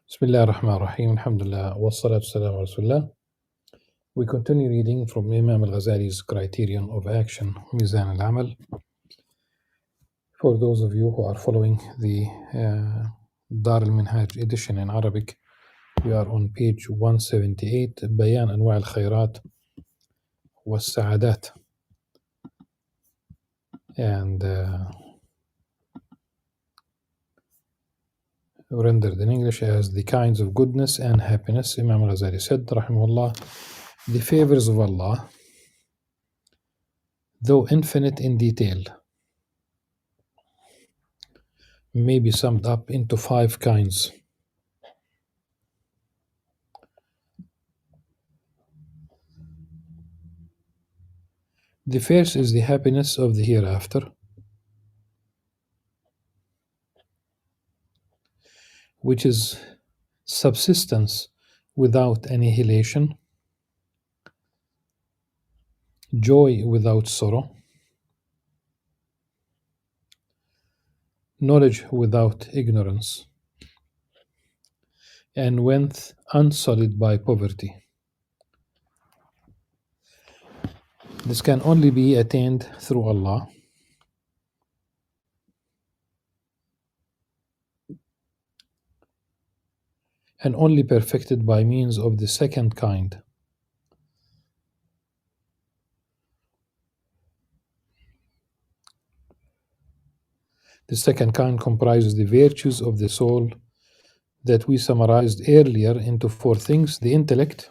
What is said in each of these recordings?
Bismillah ar-Rahman ar-Rahim, alhamdulillah, wa salatu salam ala Rasulullah. We continue reading from Imam Al-Ghazali's Criterion of Action, Mizan al-Amal. For those of you who are following the Dar al-Minhaj edition in Arabic, we are on page 178, Bayan Anwa' al-Khayrat wa Sa'adat. And rendered in English as the kinds of goodness and happiness. Imam Al-Ghazali said, rahimahullah, the favors of Allah, though infinite in detail, may be summed up into 5 kinds. The first is the happiness of the hereafter, which is subsistence without annihilation, joy without sorrow, knowledge without ignorance, and wealth unsullied by poverty. This can only be attained through Allah, and only perfected by means of the second kind. The second kind comprises the virtues of the soul that we summarized earlier into 4 things: the intellect,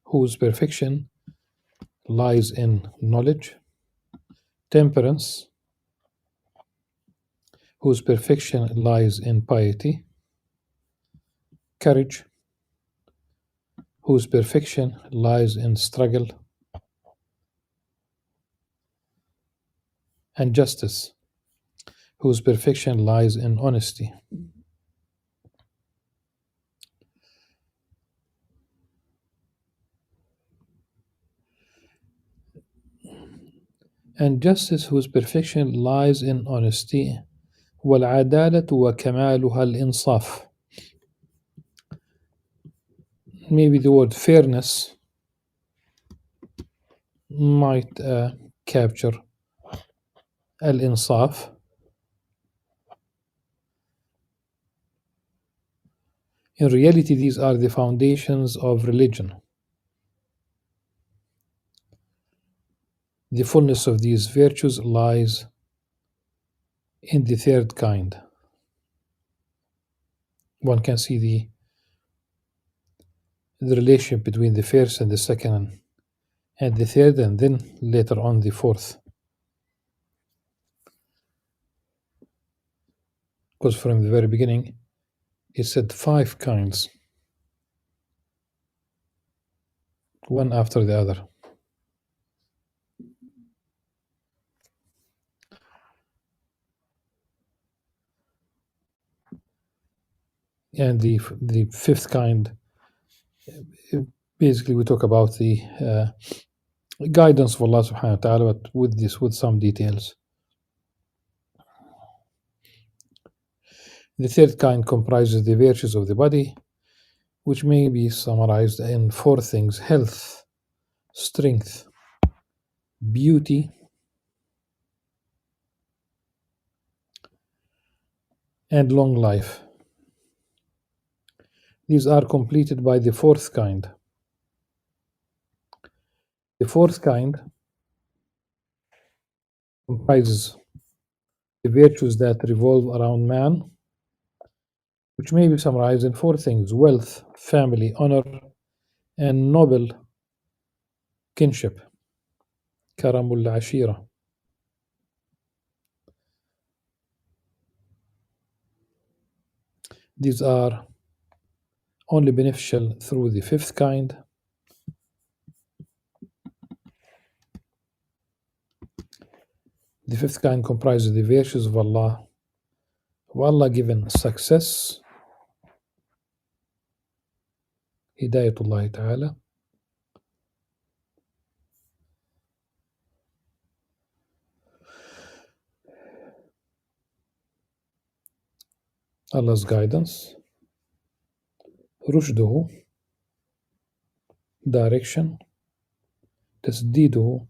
whose perfection lies in knowledge; temperance, whose perfection lies in piety; courage, whose perfection lies in struggle; and justice, whose perfection lies in honesty. And justice, whose perfection lies in honesty. وَالْعَدَالَةُ وَكَمَالُهَا الْإِنصَافُ. Maybe the word fairness might capture al-insaf. In reality, these are the foundations of religion. The fullness of these virtues lies in the third kind. One can see the relationship between the first and the second and the third, and then later on the fourth. Because from the very beginning, it said 5 kinds, one after the other. And the 5th kind, basically we talk about the guidance of Allah subhanahu wa ta'ala, but with some details. The 3rd kind comprises the virtues of the body, which may be summarized in 4 things: health, strength, beauty, and long life. These are completed by the 4th kind. The 4th kind comprises the virtues that revolve around man, which may be summarized in 4 things: wealth, family, honor, and noble kinship. Karamul Ashira. These are only beneficial through the 5th kind. The 5th kind comprises the virtues of Allah given success, Hidayatullah Ta'ala, Allah's guidance, رشده, direction, تسديده,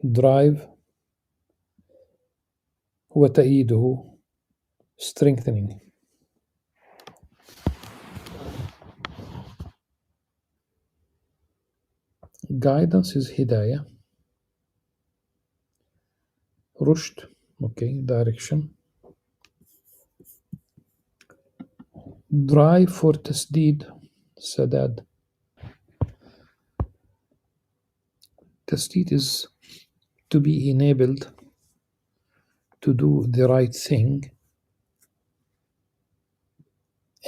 drive, وتأييده, strengthening. Guidance is hidayah. Rushd, okay, direction. Drive for tasdeed, sadad. Tasdeed is to be enabled to do the right thing,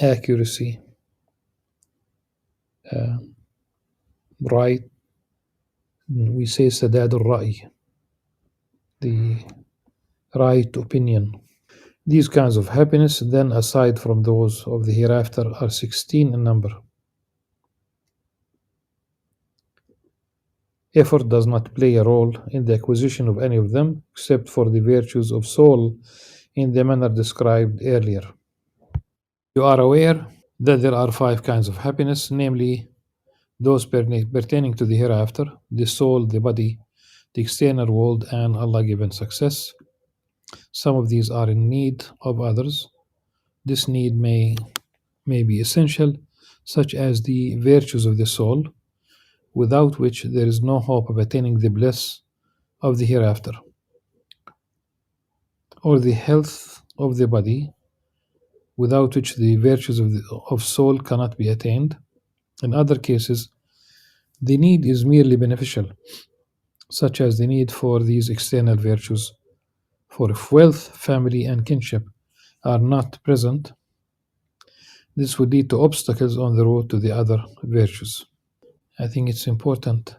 accuracy, right. We say sadad al-ra'i, the right opinion. These kinds of happiness, then aside from those of the hereafter, are 16 in number. Effort does not play a role in the acquisition of any of them, except for the virtues of soul in the manner described earlier. You are aware that there are 5 kinds of happiness, namely those pertaining to the hereafter, the soul, the body, the external world, and Allah-given success. Some of these are in need of others. This need may be essential, such as the virtues of the soul, without which there is no hope of attaining the bliss of the hereafter, or the health of the body, without which the virtues of soul cannot be attained. In other cases, the need is merely beneficial, such as the need for these external virtues. For if wealth, family, and kinship are not present, this would lead to obstacles on the road to the other virtues. I think it's important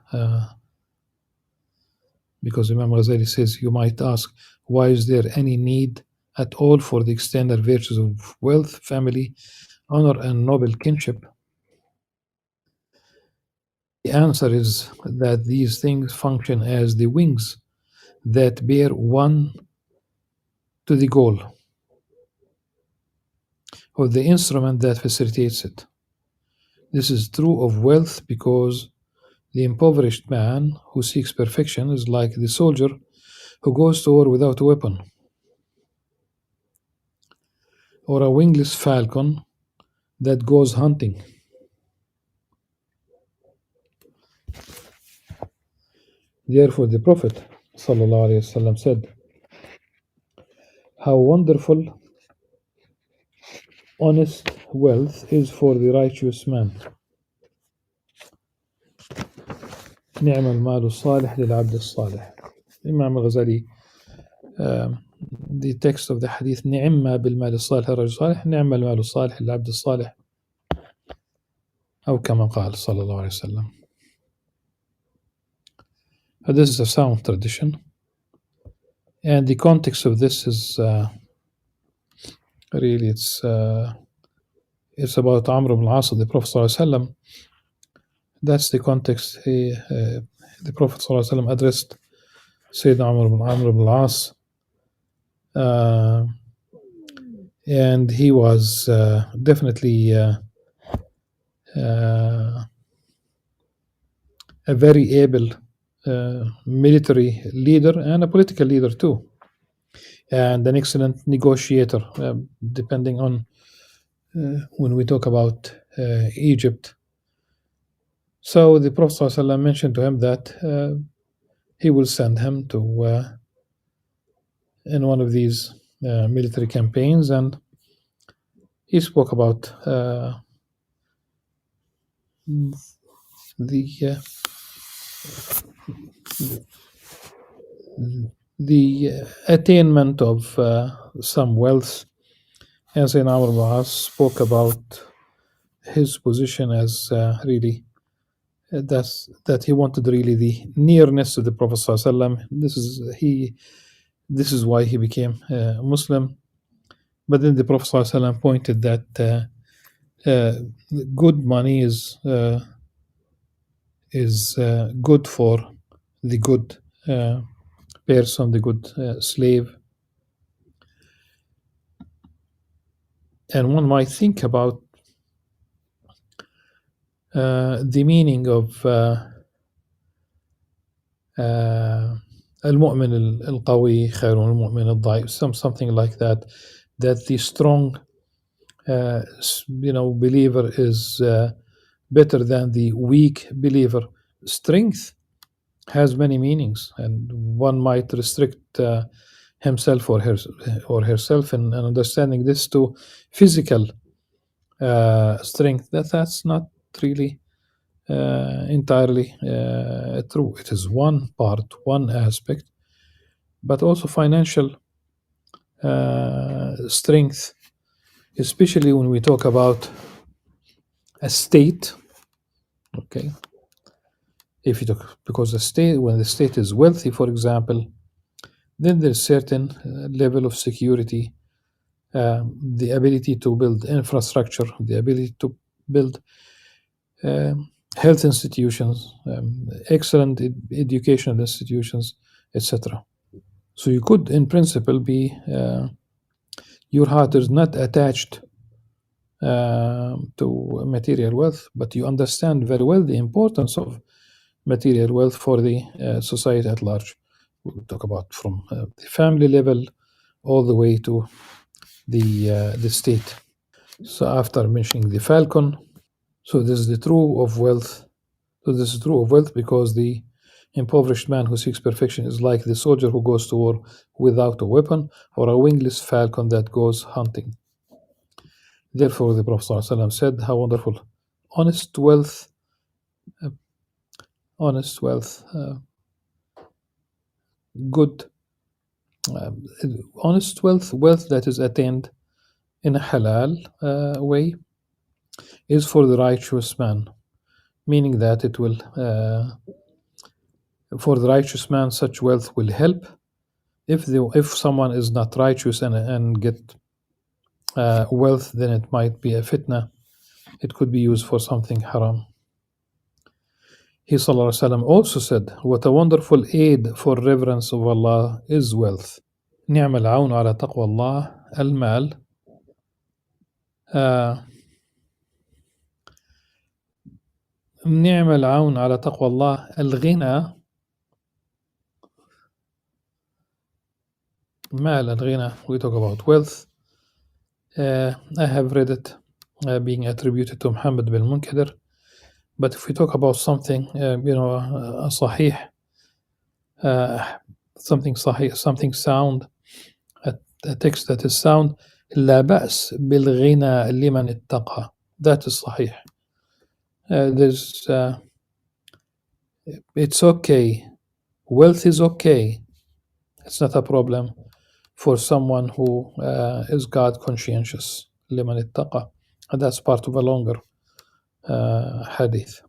because Imam Ghazali says, you might ask, why is there any need at all for the external virtues of wealth, family, honor, and noble kinship? The answer is that these things function as the wings that bear one to the goal, or the instrument that facilitates it. This is true of wealth because the impoverished man who seeks perfection is like the soldier who goes to war without a weapon, or a wingless falcon that goes hunting. Therefore, the Prophet ﷺ said, how wonderful honest wealth is for the righteous man. نعم المال الصالح للعبد الصالح. Imam Al-Ghazali, the text of the hadith, نعم ما بالمال الصالح للرجل الصالح نعم المال الصالح للعبد الصالح, أو كما قال صلى الله عليه وسلم. This is a sound tradition, and the context of this is really it's about Amr ibn al-As, the Prophet sallallahu alaihi wasallam. That's the context. The Prophet sallallahu alaihi wasallam addressed Sayyidina Amr ibn al-As, and he was definitely a very able military leader and a political leader too, and an excellent negotiator, depending on when we talk about Egypt. So the Prophet ﷺ mentioned to him that he will send him to in one of these military campaigns, and he spoke about the attainment of some wealth. And Sayyidina Amr ibn al-As spoke about his position as really that he wanted really the nearness to the Prophet ﷺ. This is why he became Muslim. But then the Prophet ﷺ pointed that good money is good for the good person, the good slave. And one might think about the meaning of المؤمن القوي خير من المؤمن الضعيف, something like that, that the strong believer is better than the weak believer. Strength has many meanings, and one might restrict himself or herself in understanding this to physical strength. That's not really entirely true. It is one part, one aspect, but also financial strength, especially when we talk about a state. Okay, if you talk, because when the state is wealthy, for example, then there's certain level of security, the ability to build infrastructure, the ability to build health institutions, excellent educational institutions, etc. So you could, in principle, be your heart is not attached to material wealth, but you understand very well the importance of material wealth for the society at large. We'll talk about from the family level all the way to the state. So after mentioning the falcon, so this is the true of wealth. So this is true of wealth because the impoverished man who seeks perfection is like the soldier who goes to war without a weapon, or a wingless falcon that goes hunting. Therefore, the Prophet ﷺ said, how wonderful. Honest wealth, good, honest wealth that is attained in a halal way is for the righteous man, meaning that it will, for the righteous man, such wealth will help. If someone is not righteous and get wealth, then it might be a fitna. It could be used for something haram. He ﷺ also said, what a wonderful aid for reverence of Allah is wealth. نعم العون على تقوى الله المال. نعم العون على تقوى الله الغنى. مال الغنى, we talk about wealth. I have read it being attributed to Muhammad bin Munkadir. But if we talk about something, صحيح, something صحيح, something sound, a text that is sound, لا بأس بالغنى لمن اتقى. That is صحيح. It's okay. Wealth is okay. It's not a problem for someone who is God conscientious. لمن اتقى. And that's part of a longer hadith.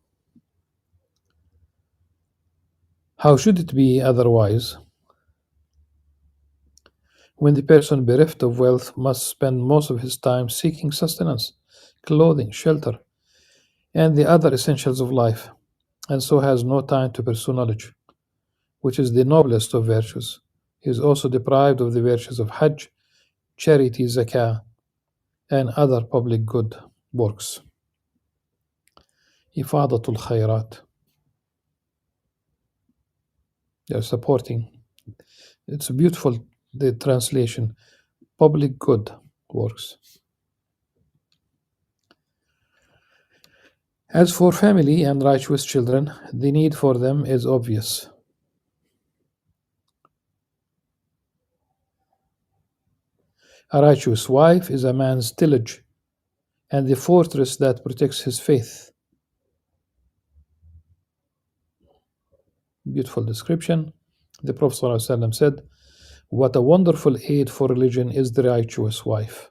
How should it be otherwise? When the person bereft of wealth must spend most of his time seeking sustenance, clothing, shelter, and the other essentials of life, and so has no time to pursue knowledge, which is the noblest of virtues. He is also deprived of the virtues of Hajj, charity, zakah, and other public good works. Ifadatul khayrat. They are supporting. It's a beautiful, the translation, public good works. As for family and righteous children, the need for them is obvious. A righteous wife is a man's tillage and the fortress that protects his faith. Beautiful description. The Prophet ﷺ said, what a wonderful aid for religion is the righteous wife.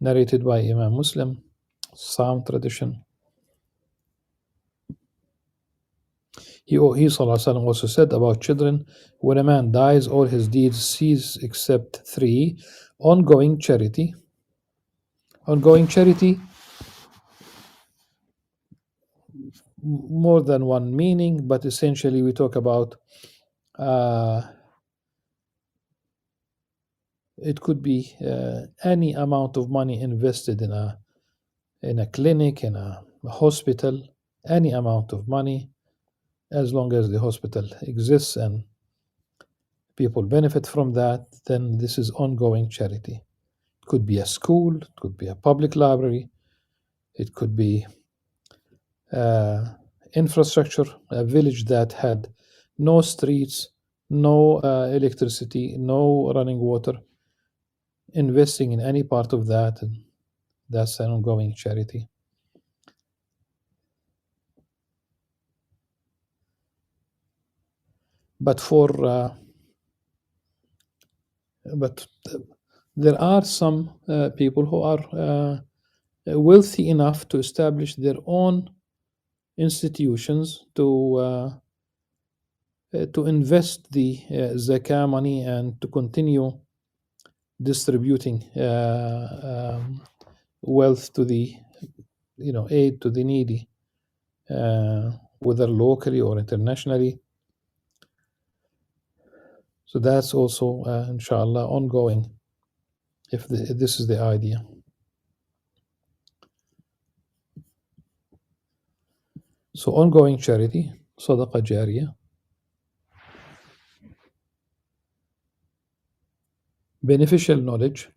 Narrated by Imam Muslim, sound tradition. He ﷺ also said about children, when a man dies, all his deeds cease except three: ongoing charity. Ongoing charity, more than one meaning, but essentially we talk about It could be any amount of money invested in a clinic, in a hospital, any amount of money, as long as the hospital exists and people benefit from that, then this is ongoing charity. It could be a school, it could be a public library, it could be infrastructure, a village that had no streets, no electricity, no running water. Investing in any part of that, that's an ongoing charity. But there are some people who are wealthy enough to establish their own institutions to invest the zakah money and to continue distributing wealth to the aid to the needy, whether locally or internationally. So that's also inshallah ongoing, if this is the idea. So ongoing charity, صدقة جارية, beneficial knowledge,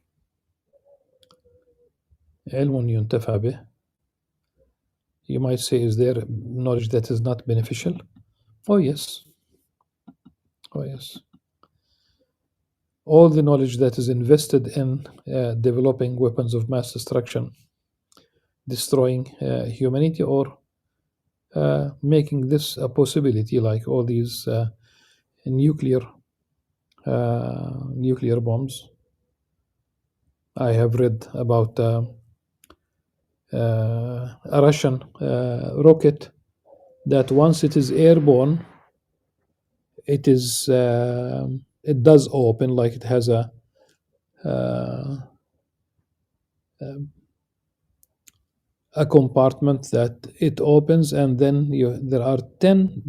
علم ينتفع به. You might say, is there knowledge that is not beneficial? Oh yes. Oh yes. All the knowledge that is invested in developing weapons of mass destruction, destroying humanity, or making this a possibility, like all these nuclear bombs. I have read about a Russian rocket that once it is airborne, it does open, like it has a compartment that it opens, and then there are 10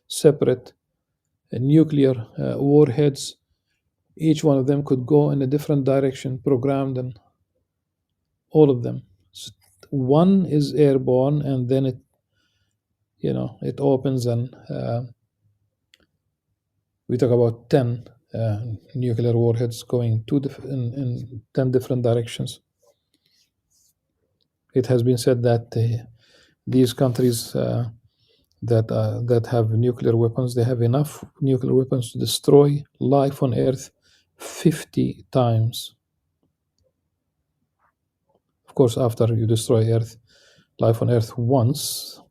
separate nuclear warheads. Each one of them could go in a different direction, programmed, and all of them. So one is airborne, and then it opens, and we talk about 10 nuclear warheads going in 10 different directions. It has been said that these countries that have nuclear weapons, they have enough nuclear weapons to destroy life on Earth 50 times. Of course, after you destroy life on Earth once,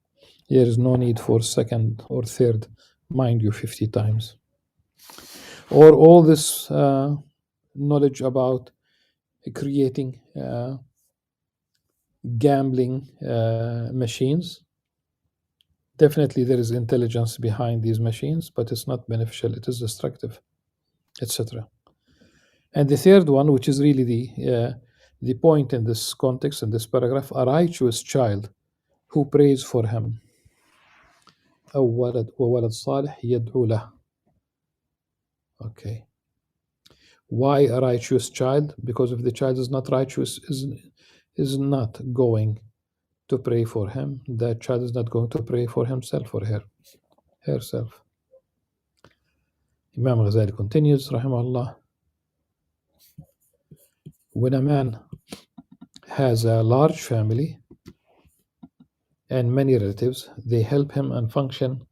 there is no need for second or third, mind you, 50 times. Or all this knowledge about creating gambling machines. Definitely there is intelligence behind these machines, but it's not beneficial, it is destructive, etc. And the third one, which is really the point in this context, in this paragraph, a righteous child who prays for him. أو ولد صالح يدعو له. Okay. Why a righteous child? Because if the child is not righteous, is not going to pray for him, that child is not going to pray for himself or herself. Imam Al-Ghazali continues, rahimahullah, when a man has a large family and many relatives, they help him and function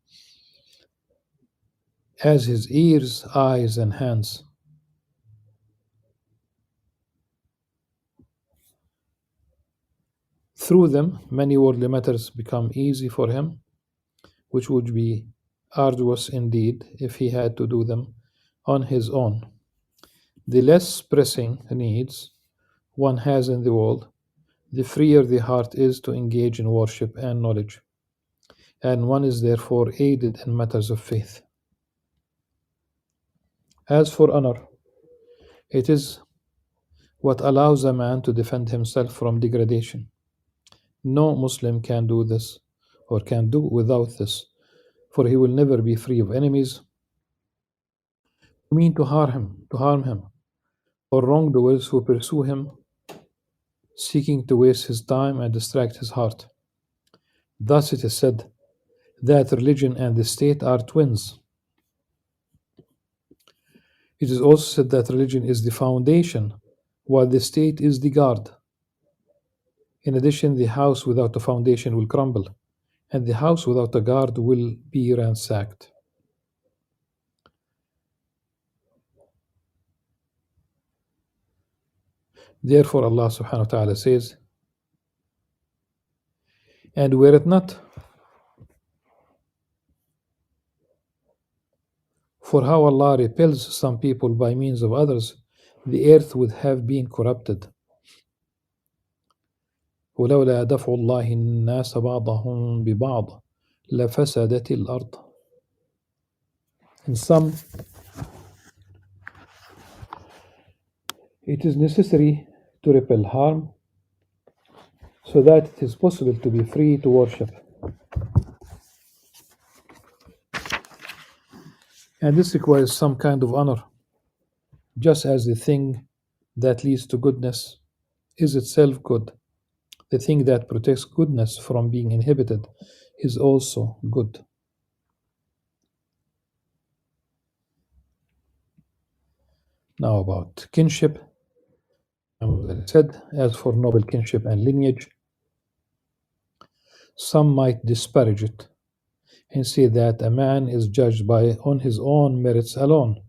as his ears, eyes, and hands. Through them, many worldly matters become easy for him, which would be arduous indeed if he had to do them on his own. The less pressing needs one has in the world, the freer the heart is to engage in worship and knowledge, and one is therefore aided in matters of faith. As for honor, it is what allows a man to defend himself from degradation. No Muslim can do this, or can do without this, for he will never be free of enemies who mean to harm him. or wrongdoers who pursue him, seeking to waste his time and distract his heart. Thus it is said that religion and the state are twins. It is also said that religion is the foundation, while the state is the guard. In addition, the house without a foundation will crumble, and the house without a guard will be ransacked. Therefore, Allah subhanahu wa ta'ala says, and were it not for how Allah repels some people by means of others, the earth would have been corrupted. ولولا دفع الله الناس بعضهم ببعض لفسدت الأرض. In some, it is necessary to repel harm so that it is possible to be free to worship. And this requires some kind of honor, just as the thing that leads to goodness is itself good. The thing that protects goodness from being inhibited is also good. Now about kinship. It said, as for noble kinship and lineage, some might disparage it and say that a man is judged on his own merits alone,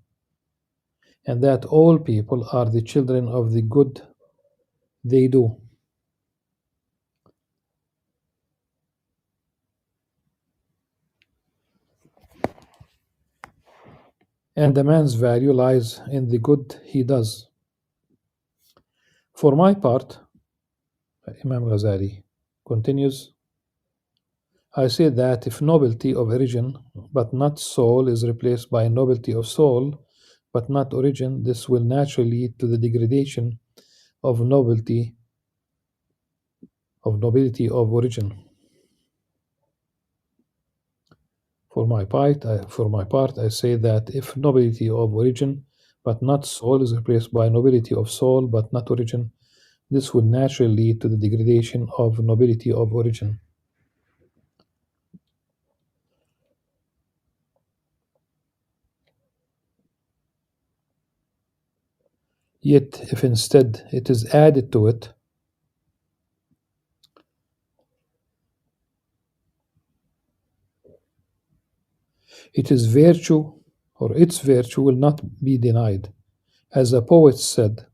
and that all people are the children of the good they do. And a man's value lies in the good he does. For my part, Imam Ghazali continues, I say that if nobility of origin but not soul is replaced by nobility of soul but not origin, this will naturally lead to the degradation of nobility of origin. For my part, I say that if nobility of origin but not soul is replaced by nobility of soul but not origin, this would naturally lead to the degradation of nobility of origin. Yet, if instead it is added to it, its virtue will not be denied. As a poet said,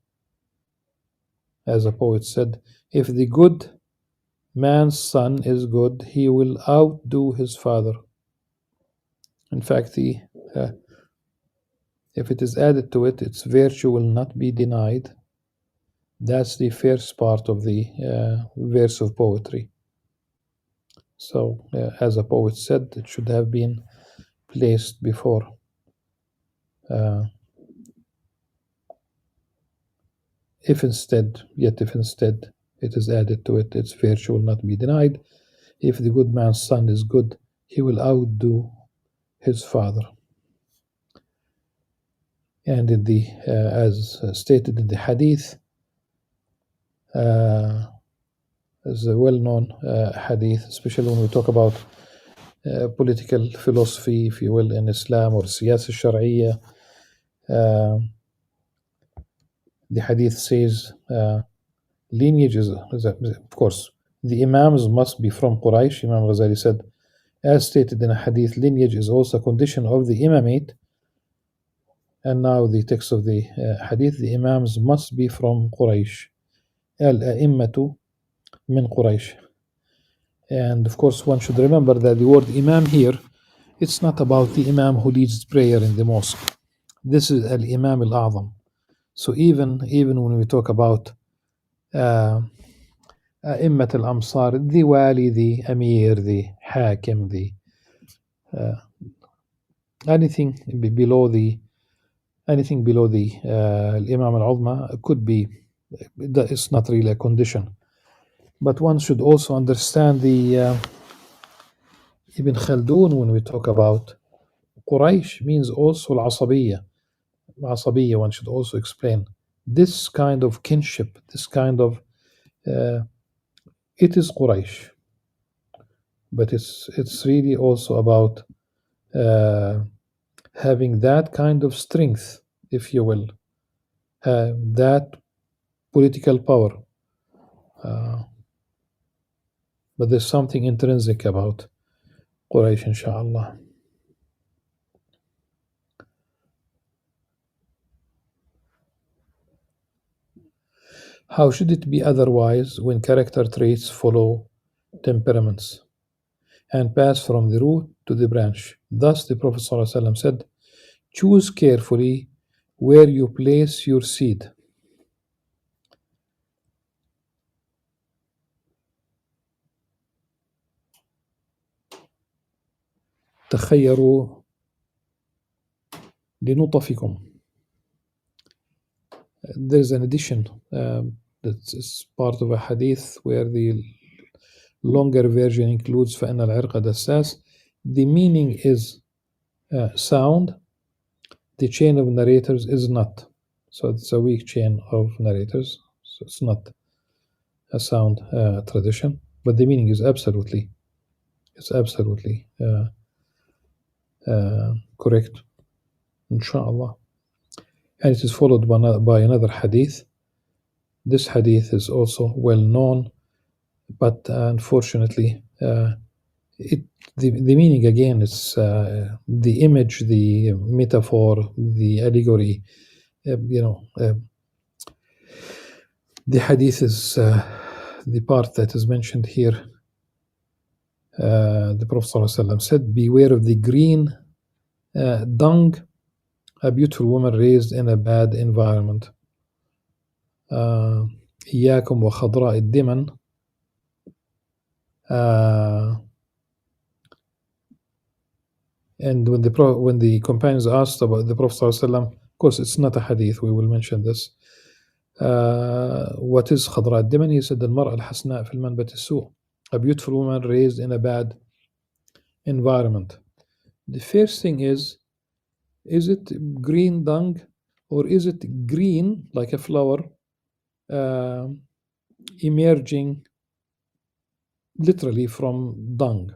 if the good man's son is good, he will outdo his father. In fact, if it is added to it, its virtue will not be denied. That's the first part of the verse of poetry. So, as a poet said, it should have been placed before. If instead it is added to it, its virtue will not be denied. If the good man's son is good, he will outdo his father. And in the as stated in the hadith, is a well-known hadith, especially when we talk about political philosophy, if you will, in Islam, or siyasa shar'iyya. The hadith says lineage is, of course, the Imams must be from Quraysh. Imam Ghazali said, as stated in a hadith, lineage is also a condition of the imamate. And now the text of the hadith, the Imams must be from Quraysh. Al-a'immatu min Quraysh. And of course, one should remember that the word Imam here, it's not about the Imam who leads prayer in the mosque. This is Al-Imam Al-A'zam. So even when we talk about A'immat Al-Amsar, the Wali, the Amir, the Hakim, the anything below the Imam Al-Uzma could be, it's not really a condition. But one should also understand the Ibn Khaldun when we talk about Quraysh means also Al-Asabiyya. One should also explain this kind of kinship, this kind of it is Quraysh, but it's really also about having that kind of strength, if you will, that political power. But there's something intrinsic about Quraysh, inshallah. How should it be otherwise when character traits follow temperaments and pass from the root to the branch? Thus, the Prophet ﷺ said, choose carefully where you place your seed. تخيروا لنطفكم. There's an addition that's part of a hadith where the longer version includes فَإِنَّ الْعِرْقَ دَسَّاسٌ. The meaning is sound. The chain of narrators is not. So it's a weak chain of narrators. So it's not a sound tradition. But the meaning is absolutely correct, inshallah. And it is followed by another hadith. This hadith is also well known, but unfortunately, the meaning again is the image, the metaphor, the allegory. The hadith is the part that is mentioned here. The Prophet ﷺ said, beware of the green dung, a beautiful woman raised in a bad environment. إياكم وخضراء الدمن. And when the companions asked about the Prophet ﷺ, of course it's not a hadith, we will mention this. What is خضراء الدمن? He said المرأة الحسناء في المنبت السوء, a beautiful woman raised in a bad environment. The first thing is it green dung or is it green like a flower emerging literally from dung?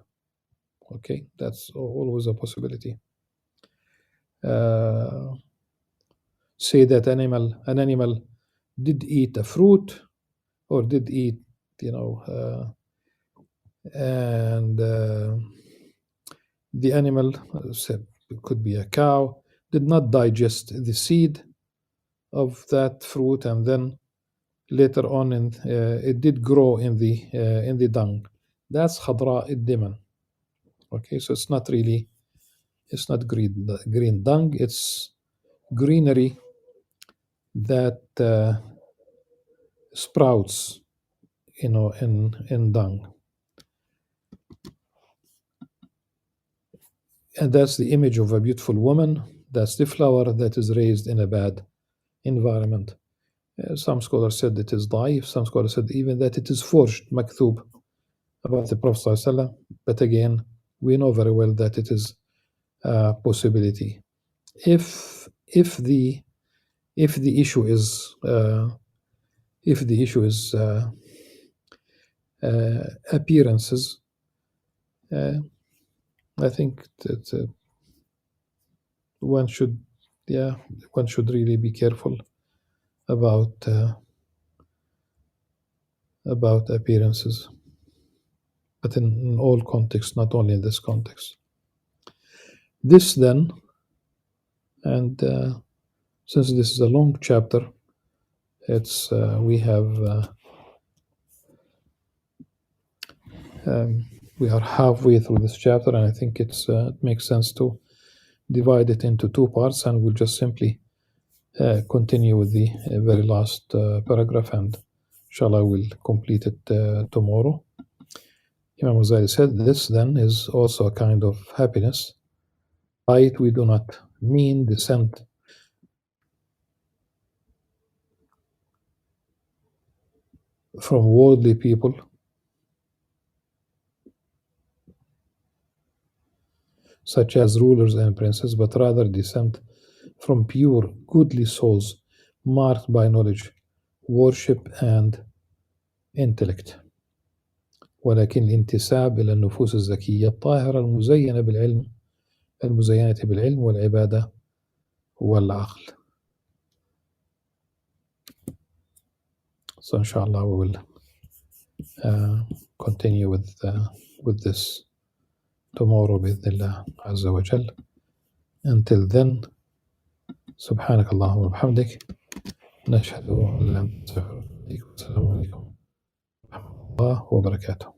Okay, that's always a possibility. Say that an animal did eat a fruit or did eat, and the animal, it could be a cow, did not digest the seed of that fruit, and then later on it did grow in the dung. That's خضراء الدمن. Okay, so it's not green dung, it's greenery that sprouts in dung. And that's the image of a beautiful woman. That's the flower that is raised in a bad environment. Some scholars said it is daif. Some scholars said even that it is forged, makthub, about the Prophet ﷺ. But again, we know very well that it is a possibility. If the issue is appearances, I think that one should really be careful about appearances, but in all contexts, not only in this context. This then, and since this is a long chapter, it's we are halfway through this chapter, and I think it makes sense to divide it into two parts, and we'll just simply continue with the very last paragraph, and inshallah we'll complete it tomorrow. Imam Al-Ghazali said, this then is also a kind of happiness. By it we do not mean descent from worldly people, such as rulers and princes, but rather descent from pure, goodly souls, marked by knowledge, worship and intellect. ولكن الانتساب إلى النفوس الزكية الطاهرة المزينة بالعلم والعبادة والعقل. So inshallah we will continue with this tomorrow بإذن الله عز وجل. Until then, سبحانك اللهم وبحمدك نشهد أن لا إله إلا أنت نستغفرك ونتوب إليك. السلام عليكم ورحمة الله وبركاته.